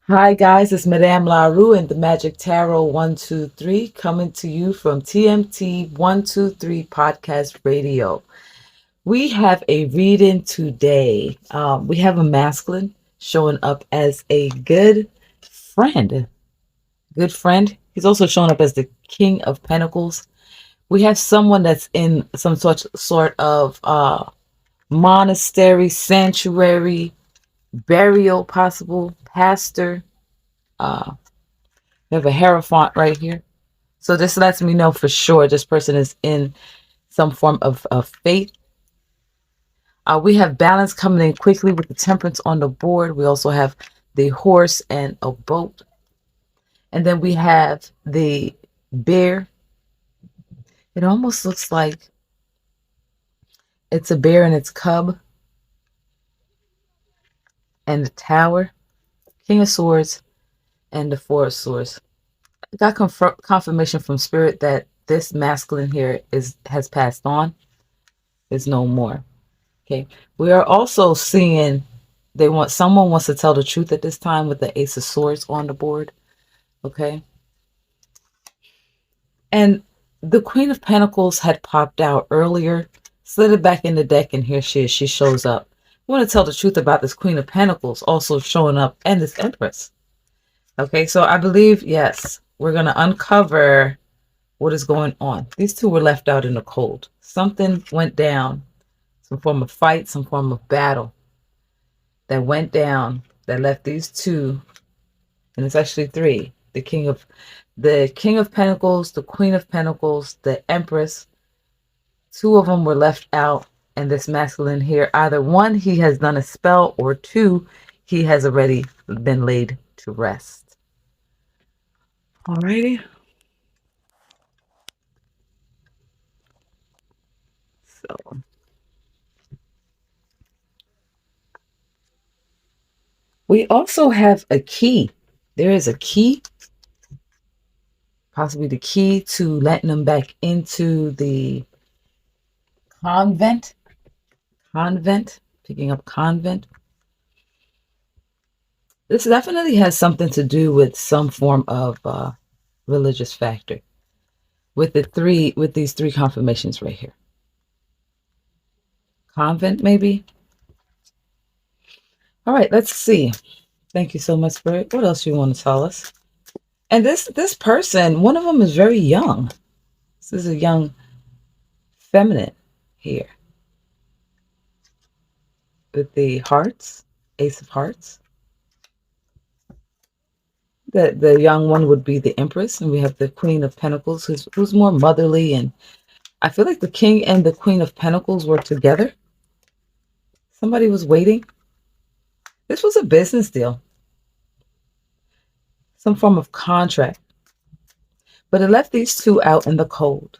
Hi guys, it's Madame LaRoue and the Magic Tarot 123 coming to you from TMT 123 Podcast Radio. We have a reading today. We have a masculine showing up as a good friend. Good friend. He's also showing up as the King of Pentacles. We have someone that's in some sort of monastery, sanctuary, burial, possible pastor. Uh, We have a Hierophant right here. So this lets me know for sure this person is in some form of faith. We have balance coming in quickly with the Temperance on the board. We also have the horse and a boat. And then we have the bear. It almost looks like it's a bear and its cub. And the tower, King of Swords, and the Four of Swords. I got confirmation from Spirit that this masculine here has passed on. Is no more. Okay. We are also seeing someone wants to tell the truth at this time with the Ace of Swords on the board. Okay. And the Queen of Pentacles had popped out earlier, slid it back in the deck, and here she is. She shows up. I want to tell the truth about this Queen of Pentacles also showing up and this Empress. Okay, so I believe, yes, we're going to uncover what is going on. These two were left out in the cold. Something went down, some form of fight, some form of battle that went down that left these two, and it's actually three: the King of Pentacles, the Queen of Pentacles, the Empress. Two of them were left out, and this masculine here, either one, he has done a spell, or two, he has already been laid to rest. Alrighty. So we also have a key. There is a key, possibly the key to letting them back into the convent, picking up convent. This definitely has something to do with some form of religious factor with these three confirmations right here. Convent, maybe. All right, let's see. Thank you so much, Spirit. What else you want to tell us? And this person, one of them is very young. This is a young feminine here with the hearts, Ace of Hearts. The young one would be the Empress, and we have the Queen of Pentacles, who's more motherly, and I feel like the King and the Queen of Pentacles were together. Somebody was waiting. This was a business deal, some form of contract, but it left these two out in the cold.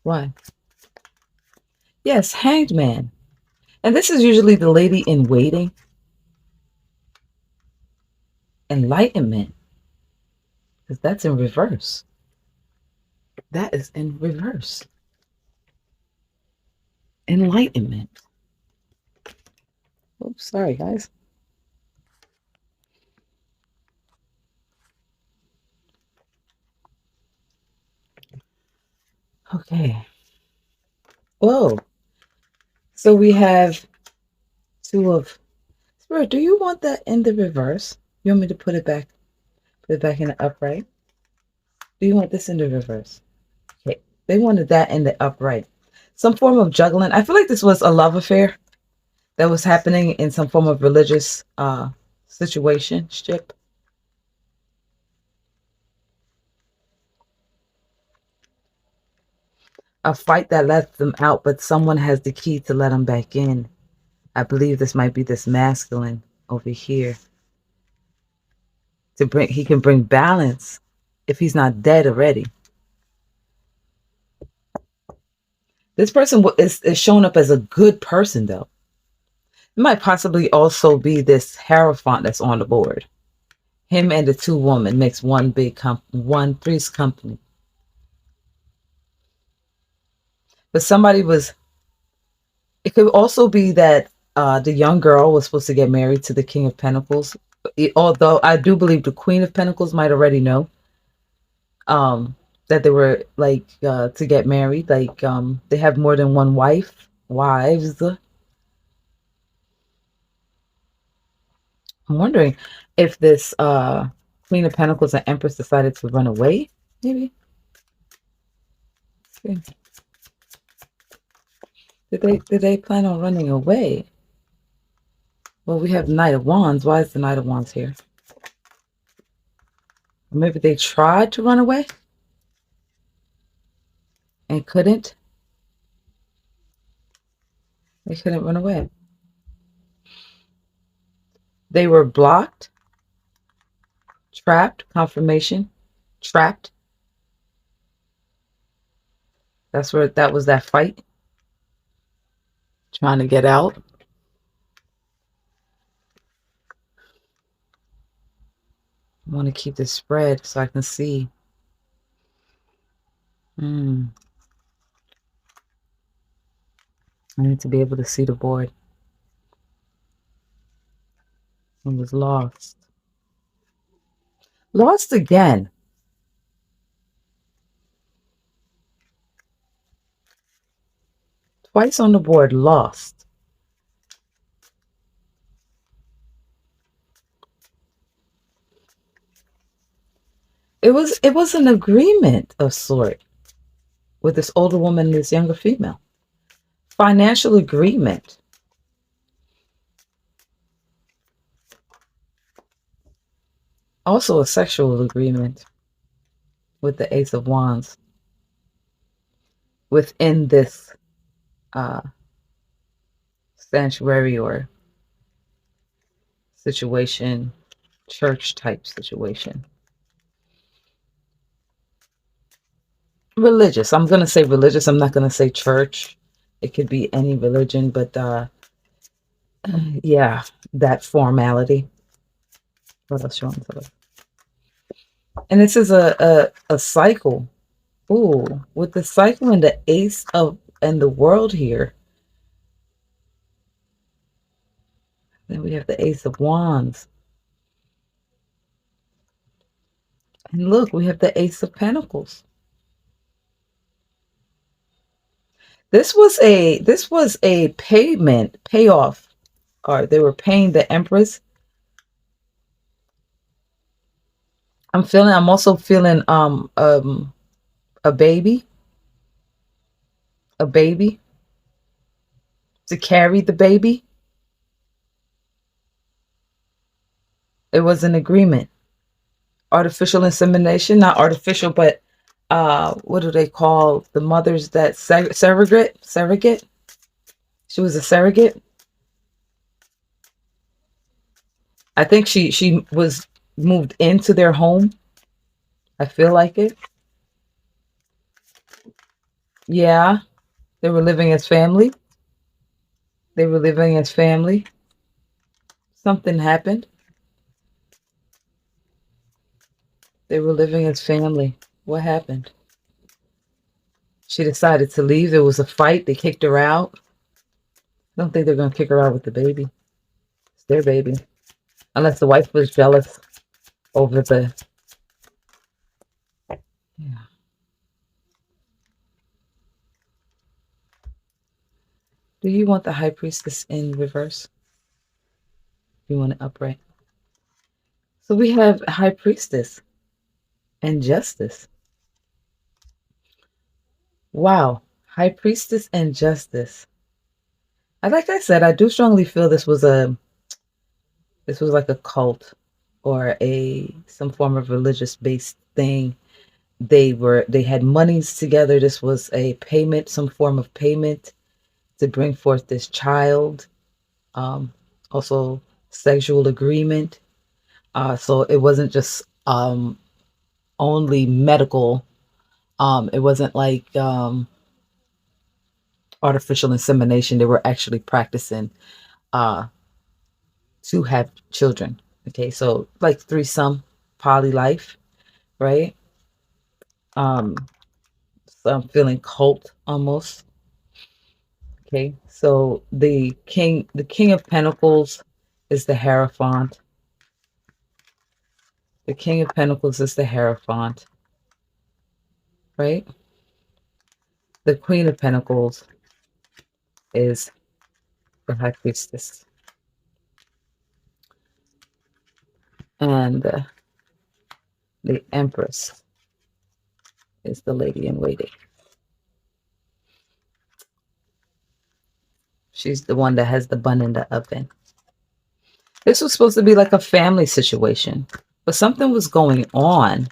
Why? Yes, Hanged Man, and this is usually the lady in waiting. Enlightenment, because that's in reverse. That is in reverse. Enlightenment. Oops, sorry guys. Okay. Whoa. So we have two of Spirit. Do you want that in the reverse? You want me to put it back in the upright? Do you want this in the reverse? Okay. They wanted that in the upright. Some form of juggling. I feel like this was a love affair that was happening in some form of religious situationship. A fight that lets them out, but someone has the key to let them back in. I believe this might be this masculine over here. He can bring balance if he's not dead already. This person is showing up as a good person, though. It might possibly also be this Hierophant that's on the board. Him and the two women makes one big three's company. But it could also be that The young girl was supposed to get married to the King of Pentacles. Although I do believe the Queen of Pentacles might already know that they were like to get married. Like they have more than one wives. I'm wondering if this Queen of Pentacles and Empress decided to run away, maybe. Did they plan on running away? Well, we have Knight of Wands. Why is the Knight of Wands here? Or maybe they tried to run away and couldn't. They couldn't run away. They were blocked, trapped, confirmation, trapped. That was that fight. Trying to get out. I want to keep this spread so I can see. I need to be able to see the board. I was lost. Lost again. Twice on the board, lost. It was an agreement of sort with this older woman and this younger female. Financial agreement. Also a sexual agreement with the Ace of Wands. Within this sanctuary or situation, church type situation. Religious. I'm going to say religious. I'm not going to say church. It could be any religion, but yeah, that formality. What else you want to say? And this is a cycle. Ooh, with the cycle and the Ace of and the World here. Then we have the Ace of Wands. And look, we have the Ace of Pentacles. This was a payoff, or they were paying the Empress. I'm also feeling a baby to carry the baby. It was an agreement. Artificial insemination, not artificial, but what do they call the mothers that surrogate? She was a surrogate. I think she was moved into their home. I feel like it. Yeah, they were living as family. They were living as family. Something happened. They were living as family. What happened? She decided to leave. There was a fight. They kicked her out. I don't think they're going to kick her out with the baby. It's their baby. Unless the wife was jealous over the... Yeah. Do you want the High Priestess in reverse? You want it upright? So we have High Priestess and Justice. Wow. High Priestess and Justice. Like I said, I do strongly feel this was like a cult or some form of religious based thing. They had monies together. This was a payment, some form of payment to bring forth this child. Also sexual agreement. So it wasn't just only medical. It wasn't like artificial insemination. They were actually practicing to have children. Okay, so like threesome, poly life, right? So I'm feeling cult almost. Okay, so the King of Pentacles is the Hierophant. The King of Pentacles is the Hierophant, right? The Queen of Pentacles is the High Priestess. And the Empress is the Lady in Waiting. She's the one that has the bun in the oven. This was supposed to be like a family situation, but something was going on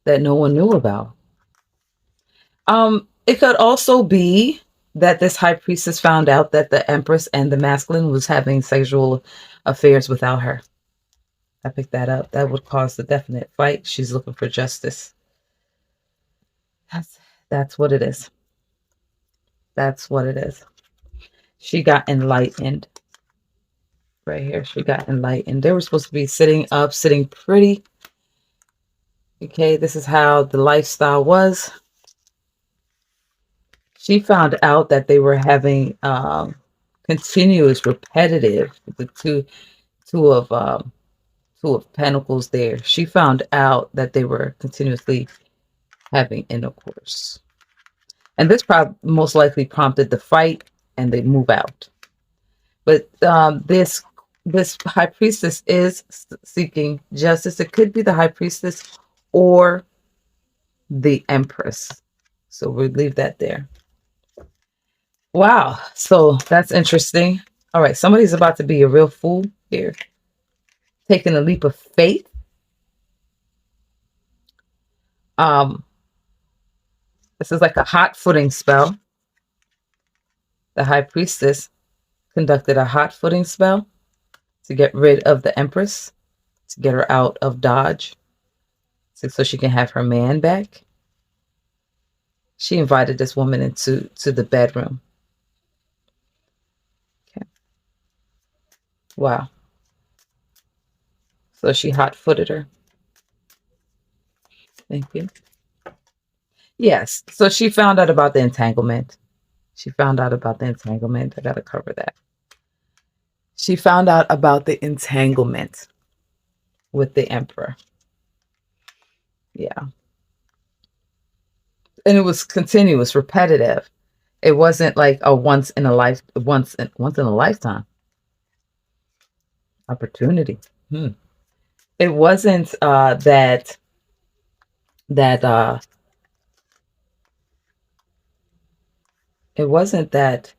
that no one knew about. It could also be that this High Priestess found out that the Empress and the masculine was having sexual affairs without her. I picked that up. That would cause a definite fight. She's looking for justice. That's what it is. That's what it is. She got enlightened. Right here, she got enlightened. They were supposed to be sitting up, sitting pretty. Okay, this is how the lifestyle was. She found out that they were having continuous, repetitive. The two of Pentacles there. She found out that they were continuously having intercourse, and this most likely prompted the fight, and they move out. But this High Priestess is seeking justice. It could be the High Priestess or the Empress. So we'll leave that there. Wow. So that's interesting. All right. Somebody's about to be a real fool here. Taking a leap of faith. This is like a hot footing spell. The High Priestess conducted a hot footing spell to get rid of the Empress, to get her out of Dodge, so she can have her man back. She invited this woman into the bedroom. Okay. Wow. So she hot-footed her. Thank you. Yes. So she found out about the entanglement. She found out about the entanglement. I got to cover that. She found out about the entanglement with the Emperor. Yeah. And it was continuous, repetitive. It wasn't like a once in a lifetime opportunity. It wasn't that it wasn't that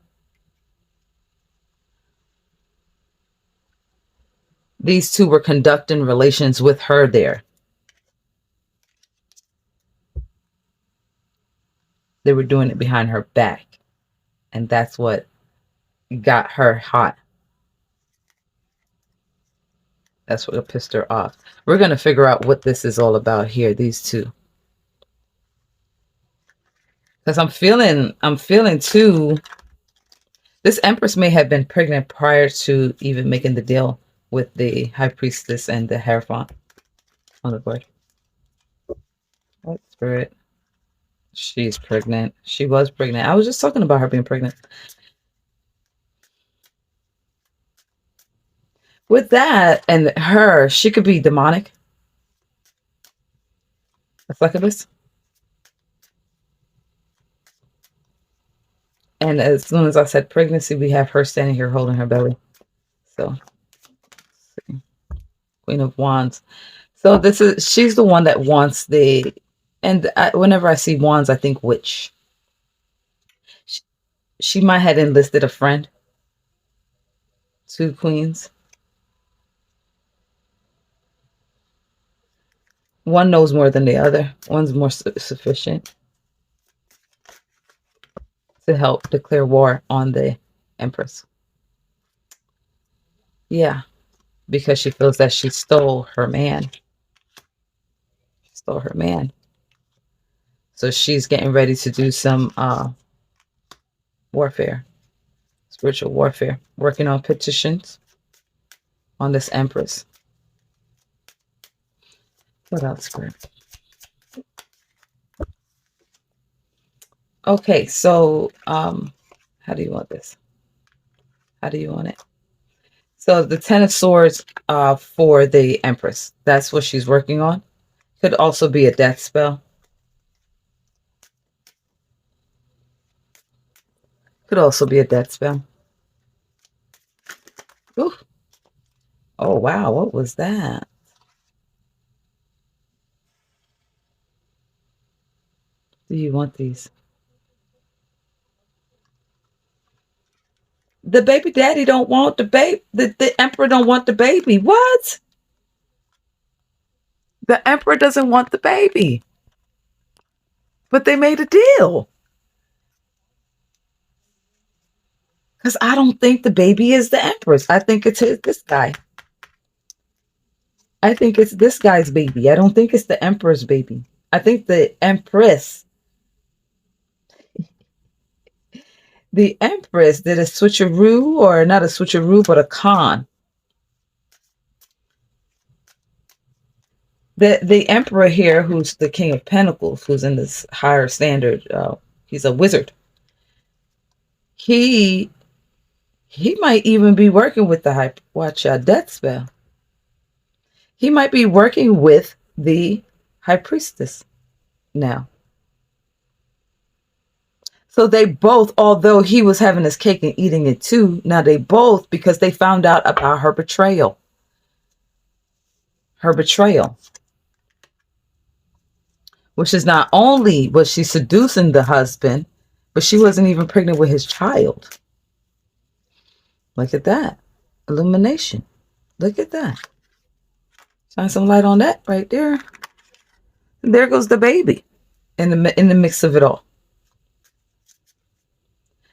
these two were conducting relations with her there. They were doing it behind her back. And that's what got her hot. That's what pissed her off. We're going to figure out what this is all about here, these two. Because I'm feeling too, this Empress may have been pregnant prior to even making the deal with the High Priestess and the Hierophant on the board. What spirit? She's pregnant. She was pregnant. I was just talking about her being pregnant. With that and her, she could be demonic. A succubus. And as soon as I said pregnancy, we have her standing here holding her belly. So, Queen of Wands. So she's the one that wants whenever I see wands, I think witch. She might have enlisted a friend. Two queens. One knows more than the other. One's more sufficient to help declare war on the Empress. Yeah, because she feels that she stole her man. She stole her man. So she's getting ready to do some warfare, spiritual warfare, working on petitions on this Empress. What else, Spirit? Okay, so How do you want this? How do you want it? So the Ten of Swords for the Empress. That's what she's working on. Could also be a death spell. Could also be a death spell. Ooh. Oh, wow. What was that? Do you want these? The baby daddy don't want the baby. The emperor don't want the baby. What? The emperor doesn't want the baby. But they made a deal. Because I don't think the baby is the empress. I think it's this guy. I think it's this guy's baby. I don't think it's the emperor's baby. I think the empress did a switcheroo, or not a switcheroo, but a con. The emperor here, who's the king of pentacles, who's in this higher standard, he's a wizard. He might even be working with the death spell. He might be working with the high priestess now. So they both, although he was having his cake and eating it too, now they both, because they found out about her betrayal. Her betrayal. Which is, not only was she seducing the husband, but she wasn't even pregnant with his child. Look at that. Illumination. Look at that. Shine some light on that right there. And there goes the baby in the mix of it all.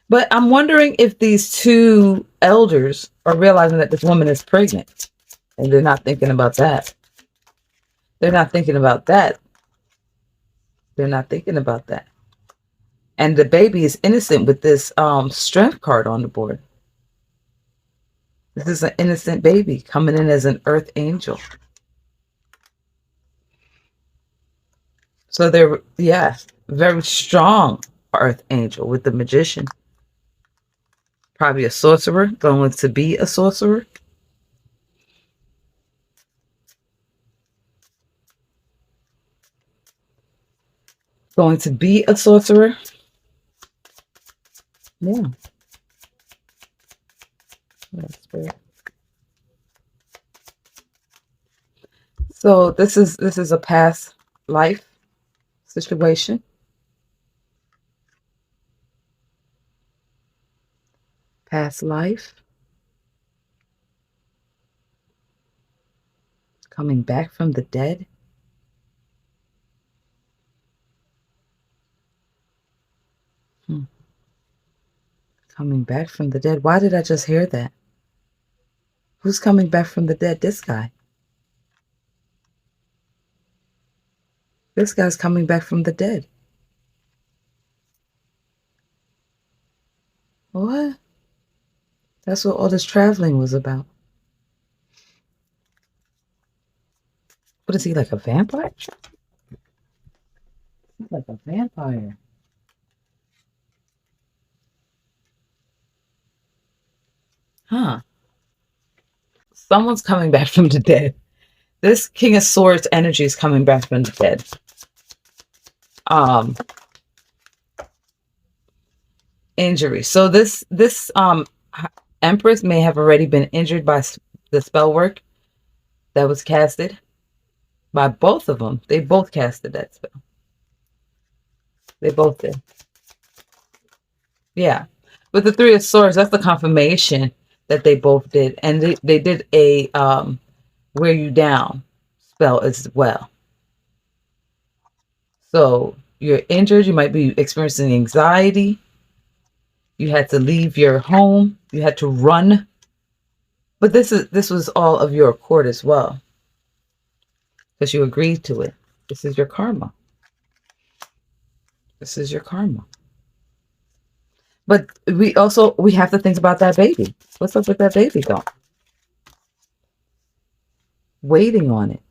But I'm wondering if these two elders are realizing that this woman is pregnant. And they're not thinking about that. They're not thinking about that. They're not thinking about that. And the baby is innocent with this strength card on the board. This is an innocent baby coming in as an earth angel. So they're, yeah, very strong earth angel with the magician. Probably a sorcerer, going to be a sorcerer. Going to be a sorcerer. Yeah. So this is a past life situation. Past life. Coming back from the dead. Coming back from the dead. Why did I just hear that? Who's coming back from the dead? This guy. This guy's coming back from the dead. What? That's what all this traveling was about. What is he, like a vampire? He's like a vampire. Huh. Someone's coming back from the dead. This King of Swords energy is coming back from the dead. Injury. So this Empress may have already been injured by the spell work that was casted by both of them. They both casted that spell. They both did. Yeah. With the Three of Swords, that's the confirmation that they both did. And they did a wear you down spell as well. So you're injured. You might be experiencing anxiety. You had to leave your home. You had to run. But this was all of your accord as well, because you agreed to it. This is your karma. This is your karma. But we have to think about that baby. What's up with that baby though? Waiting on it.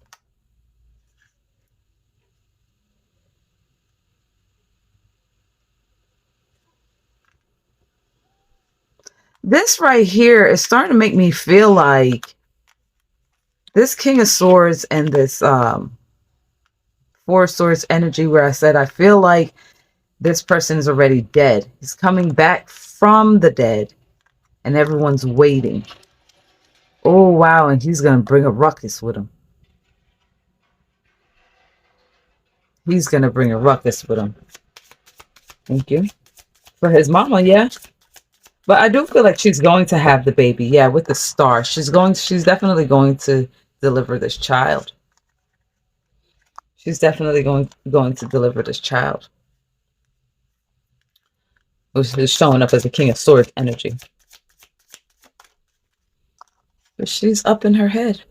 This right here is starting to make me feel like this King of Swords and this Four of Swords energy, where I said I feel like this person is already dead. He's coming back from the dead and everyone's waiting. Oh, wow. And he's going to bring a ruckus with him. He's going to bring a ruckus with him. Thank you. For his mama, yeah. But I do feel like she's going to have the baby. Yeah, with the star. She's definitely going to deliver this child. She's definitely going to deliver this child. Which is showing up as a King of Swords energy. But she's up in her head.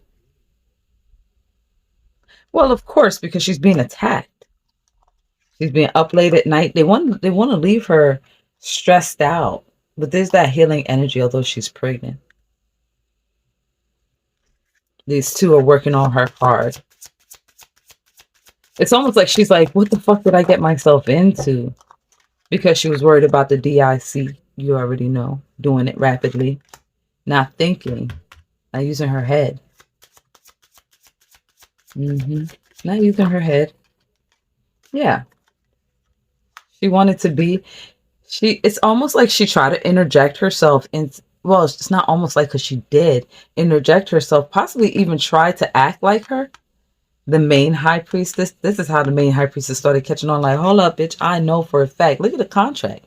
Well, of course, because she's being attacked. She's being up late at night. They want to leave her stressed out. But there's that healing energy, although she's pregnant. These two are working on her hard. It's almost like she's like, what the fuck did I get myself into? Because she was worried about the DIC. You already know. Doing it rapidly. Not thinking. Not using her head. Not using her head. Yeah. She wanted to be... It's almost like she tried to interject herself in... Well, it's not almost like, because she did interject herself. Possibly even try to act like her. The main high priestess. This is how the main high priestess started catching on. Like, hold up, bitch. I know for a fact. Look at the contract.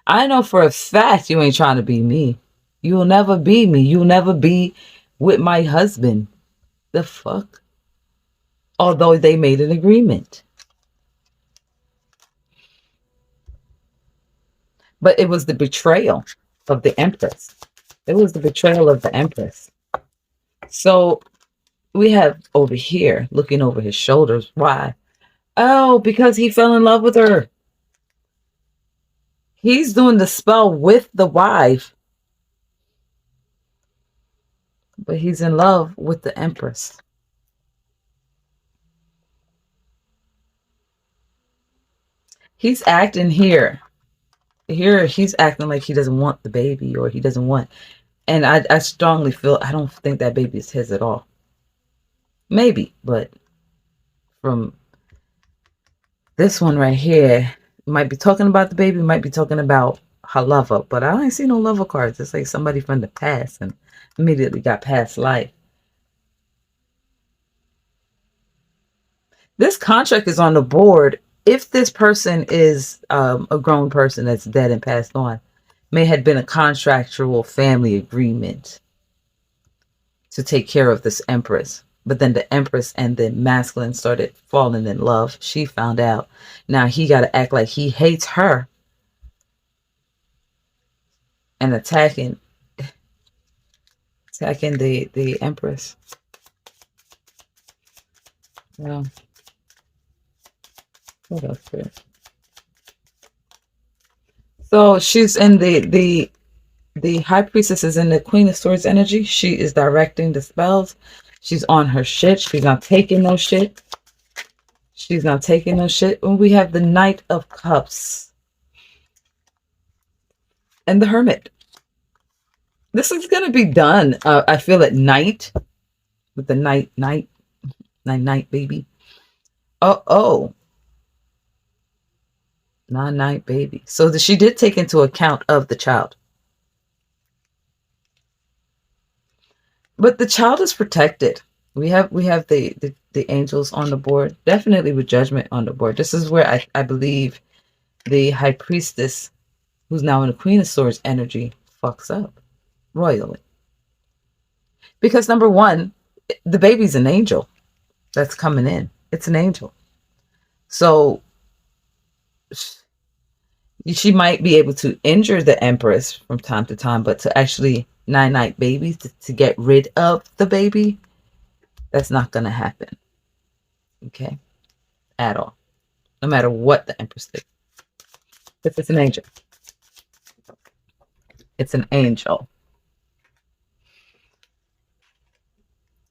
I know for a fact you ain't trying to be me. You'll never be me. You'll never be with my husband. The fuck? Although they made an agreement. But it was the betrayal of the Empress. It was the betrayal of the Empress. So we have over here, looking over his shoulders. Why? Oh, because he fell in love with her. He's doing the spell with the wife. But he's in love with the Empress. He's acting here. Here, he's acting like he doesn't want the baby, or he doesn't want... And I strongly feel, I don't think that baby is his at all. Maybe, but from this one right here, might be talking about the baby, might be talking about her lover, but I ain't see no lover cards. It's like somebody from the past and immediately got past life. This contract is on the board. If this person is a grown person that's dead and passed on, may have been a contractual family agreement to take care of this Empress. But then the Empress and the masculine started falling in love. She found out. Now he got to act like he hates her and attacking the Empress. Well, what else here? So she's in the High Priestess is in the Queen of Swords energy. She is directing the spells. She's on her shit. She's not taking no shit. She's not taking no shit. When we have the Knight of Cups and the Hermit. This is going to be done, I feel, at night. With the night baby. Oh. Night baby. So she did take into account of the child. But the child is protected. We have the angels on the board. Definitely with judgment on the board. This is where I believe the High Priestess, who's now in the Queen of Swords energy, fucks up royally. Because number one, the baby's an angel that's coming in. It's an angel. So she might be able to injure the Empress from time to time, but to actually night baby, to get rid of the baby, that's not going to happen. Okay? At all. No matter what the Empress did. If it's an angel. It's an angel.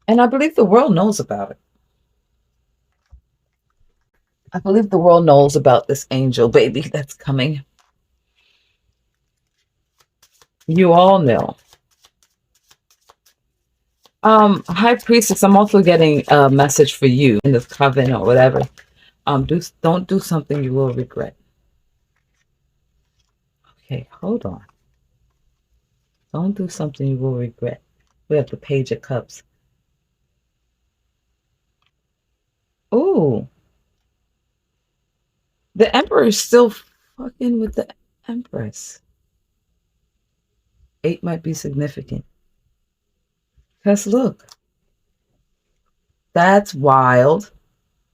And I believe the world knows about it. I believe the world knows about this angel baby that's coming. You all know. High Priestess, I'm also getting a message for you in this coven or whatever. Don't do something you will regret. Okay, hold on. Don't do something you will regret. We have the Page of Cups. Oh, the Emperor is still fucking with the Empress. 8 might be significant. Because look, that's wild.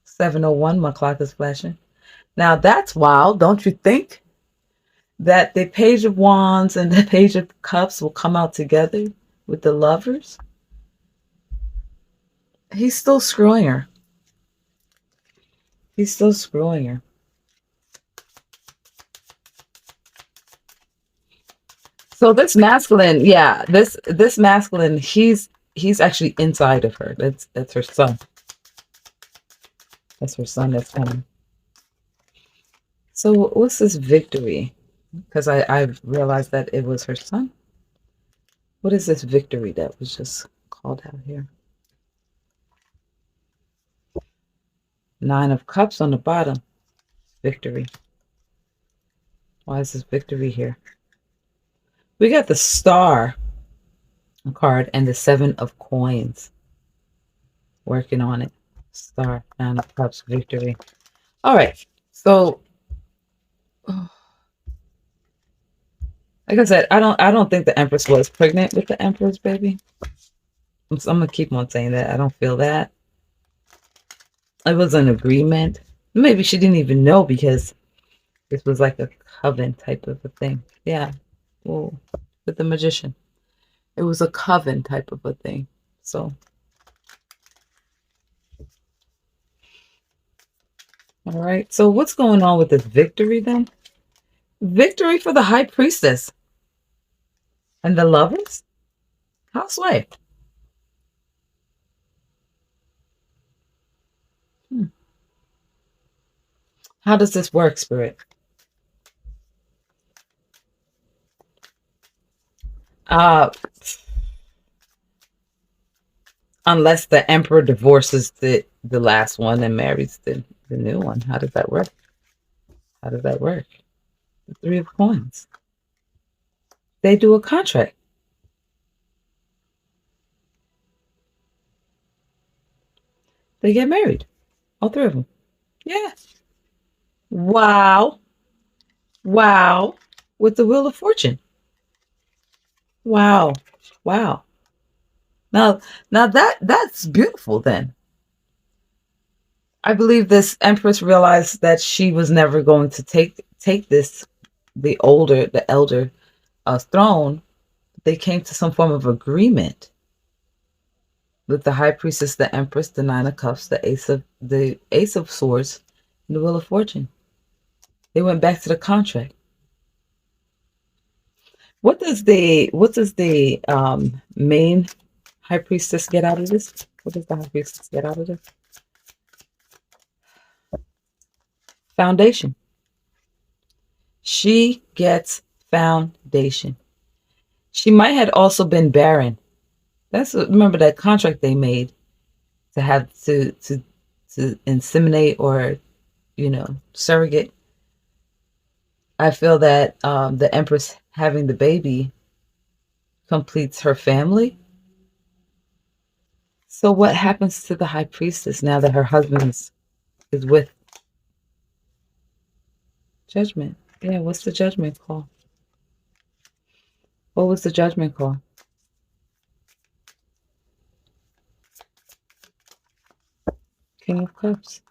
7:01, my clock is flashing. Now that's wild, don't you think? That the Page of Wands and the Page of Cups will come out together with the lovers. He's still screwing her. He's still screwing her. So this masculine, yeah, this masculine, he's actually inside of her. That's her son. That's her son that's coming. So what's this victory? Because I realized that it was her son. What is this victory that was just called out here? 9 of Cups on the bottom. Victory. Why is this victory here? We got the Star card and the 7 of Coins. Working on it. Star, 9 of Cups, victory. All right. So, like I said, I don't think the Empress was pregnant with the Emperor's baby. I'm gonna keep on saying that. I don't feel that. It was an agreement. Maybe she didn't even know because this was like a coven type of a thing. Yeah. Well, with the Magician. It was a coven type of a thing. So. All right. So what's going on with this victory then? Victory for the High Priestess. And the Lovers? Houseway. How does this work, Spirit? Unless the Emperor divorces the last one and marries the new one. How does that work? How does that work? The 3 of Coins. They do a contract. They get married. All 3 of them. Yeah. Wow. Wow. With the Wheel of Fortune. Wow. Wow. Now that's beautiful then. I believe this Empress realized that she was never going to take this, the elder throne. They came to some form of agreement with the High Priestess, the Empress, the 9 of Cups, the Ace of Swords, and the Wheel of Fortune. They went back to the contract. What does the main High Priestess get out of this? What does the High Priestess get out of this? Foundation. She gets foundation. She might have also been barren. Remember that contract they made to have to inseminate or surrogate. I feel that the Empress having the baby completes her family. So what happens to the High Priestess now that her husband is with Judgment? Yeah, what's the Judgment call? What was the Judgment call? King of Cups.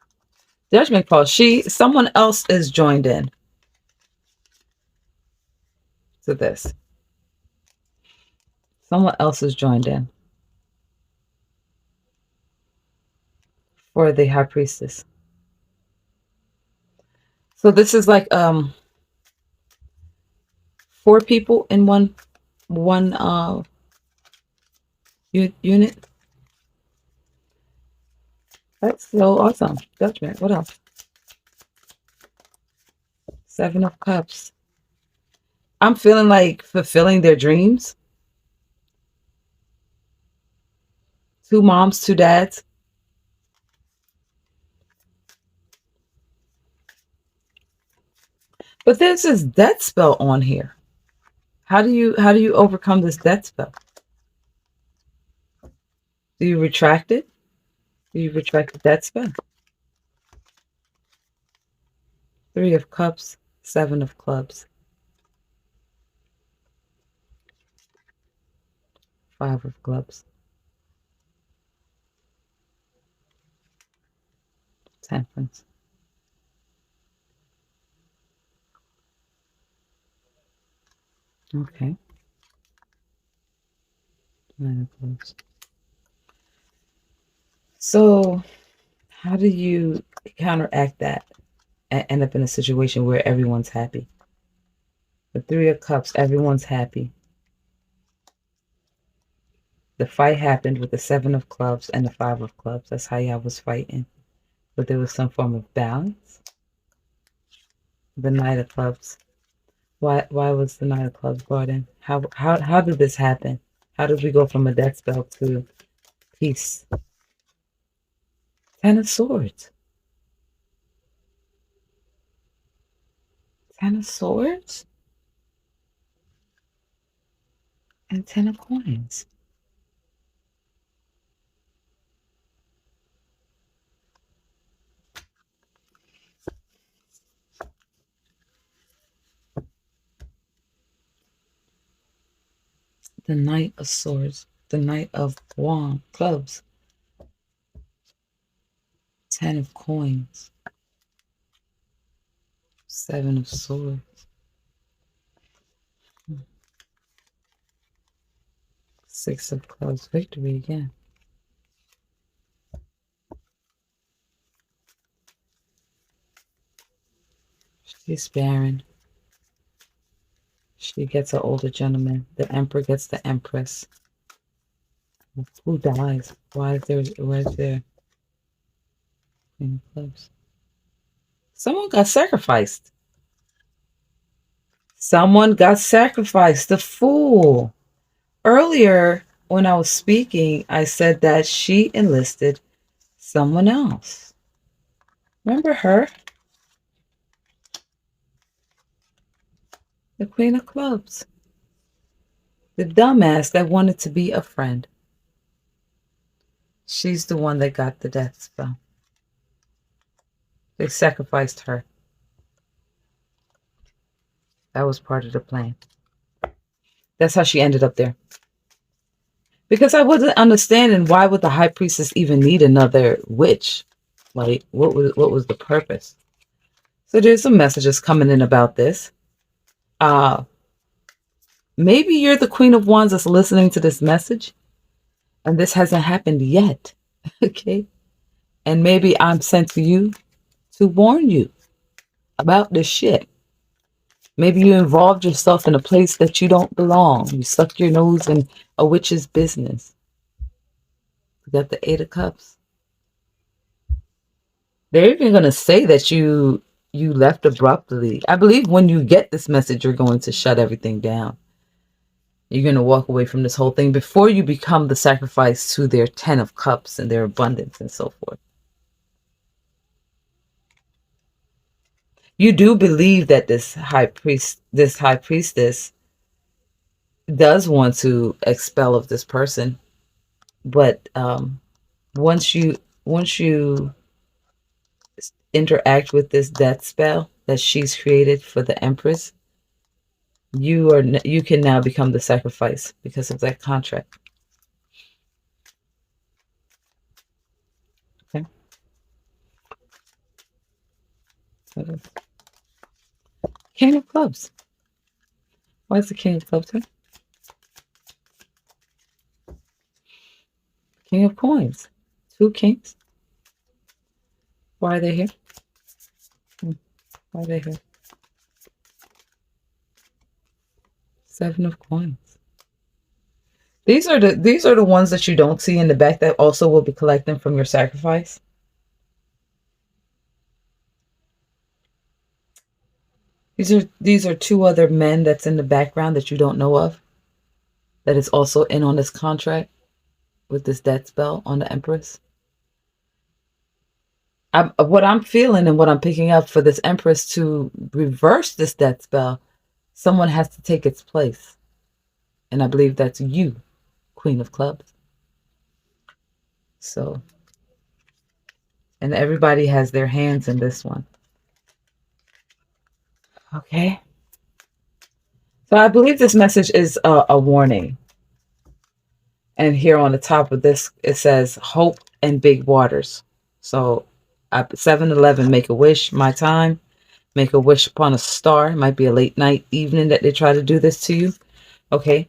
Judgment call. Someone else is joined in to this. Someone else is joined in for the High Priestess. So this is like 4 people in one unit. That's so awesome. Judgment. What else? 7 of Cups. I'm feeling like fulfilling their dreams. Two moms, two dads. But there's this death spell on here. How do you overcome this death spell? Do you retract it? Do you retract the death spell? Three of Cups, Seven of Clubs, Five of Clubs, Temperance. Okay. Nine of Clubs. So how do you counteract that and end up in a situation where everyone's happy? The Three of Cups, everyone's happy. The fight happened with the Seven of Clubs and the Five of Clubs. That's how y'all was fighting. But there was some form of balance. The Knight of Clubs. Why was the Knight of Clubs brought in? How did this happen? How did we go from a death spell to peace? Ten of Swords. Ten of Swords and Ten of Coins. The Knight of Swords. The Knight of Clubs. Ten of Coins. Seven of Swords. Six of Clubs. Victory again. She's barren. She gets an older gentleman. The Emperor gets the Empress. Who dies? Why is there Queen of Clubs? Someone got sacrificed. Someone got sacrificed. The Fool. Earlier, when I was speaking, I said that she enlisted someone else. Remember her? The Queen of Clubs. The dumbass that wanted to be a friend. She's the one that got the death spell. They sacrificed her. That was part of the plan. That's how she ended up there. Because I wasn't understanding, why would the High Priestess even need another witch? Like, what was the purpose? So there's some messages coming in about this. Maybe you're the Queen of Wands that's listening to this message, and this hasn't happened yet. Okay? And maybe I'm sent to you to warn you about this shit. Maybe you involved yourself in a place that you don't belong. You stuck your nose in a witch's business. You got the Eight of Cups. They're even going to say that you left abruptly. I believe when you get this message, you're going to shut everything down. You're going to walk away from this whole thing before you become the sacrifice to their Ten of Cups and their abundance and so forth. You do believe that this high priestess does want to expel of this person, but once you interact with this death spell that she's created for the Empress, you can now become the sacrifice because of that contract. Okay. King of Clubs. Why is the King of Clubs here? King of Coins. Two kings. Why are they here? Why are they here? Seven of Coins. These are the ones that you don't see in the back that also will be collecting from your sacrifice. These are two other men that's in the background that you don't know of, that is also in on this contract with this death spell on the Empress. What I'm feeling and what I'm picking up for this Empress to reverse this death spell, someone has to take its place. And I believe that's you, Queen of Clubs. So, and everybody has their hands in this one. Okay. So I believe this message is a warning. And here on the top of this, it says hope and big waters. So 7-Eleven, make a wish, my time. Make a wish upon a star. It might be a late night, evening that they try to do this to you. Okay.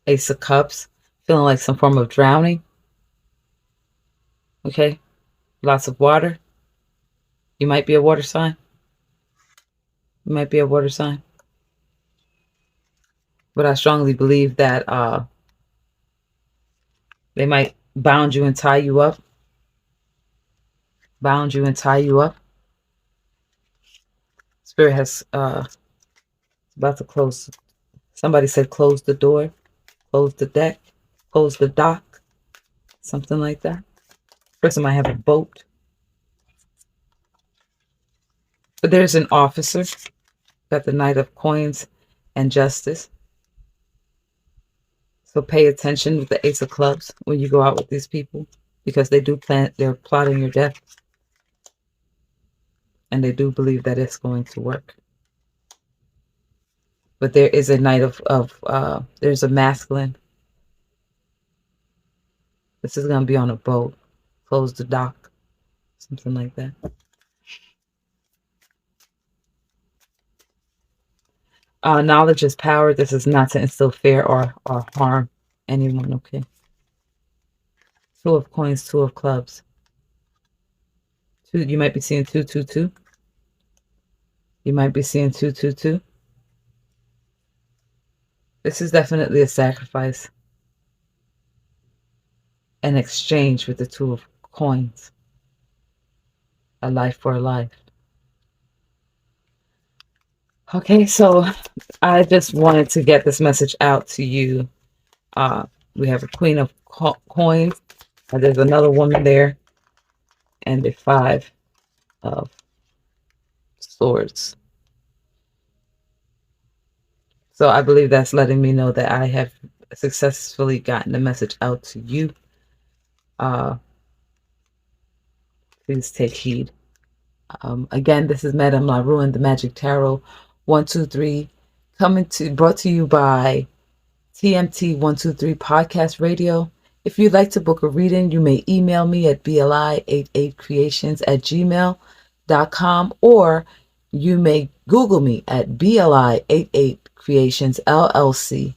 Ace of Cups. Feeling like some form of drowning. Okay. Lots of water. You might be a water sign. You might be a water sign. But I strongly believe that they might bound you and tie you up. Bound you and tie you up. Spirit has about to close. Somebody said close the door, close the deck, close the dock, something like that. Person might have a boat. But there's an officer. Got the Knight of Coins and Justice. So pay attention with the Ace of Clubs when you go out with these people, because they do plan, they're plotting your death. And they do believe that it's going to work. But there is a Knight of there's a masculine. This is going to be on a boat. Close the dock. Something like that. Knowledge is power. This is not to instill fear or harm anyone, okay? Two of Coins, Two of Clubs. Two, you might be seeing 222. You might be seeing 222. This is definitely a sacrifice. An exchange with the Two of Coins. A life for a life. Okay, so I just wanted to get this message out to you. We have a Queen of Coins. There's another woman there. And the Five of Swords. So I believe that's letting me know that I have successfully gotten the message out to you. Please take heed. Again, this is Madame LaRoue and the Magic Tarot 123, brought to you by TMT 123 Podcast Radio. If you'd like to book a reading, you may email me at BLI88CREATIONS@gmail.com, or you may Google me at BLI88 Creations LLC.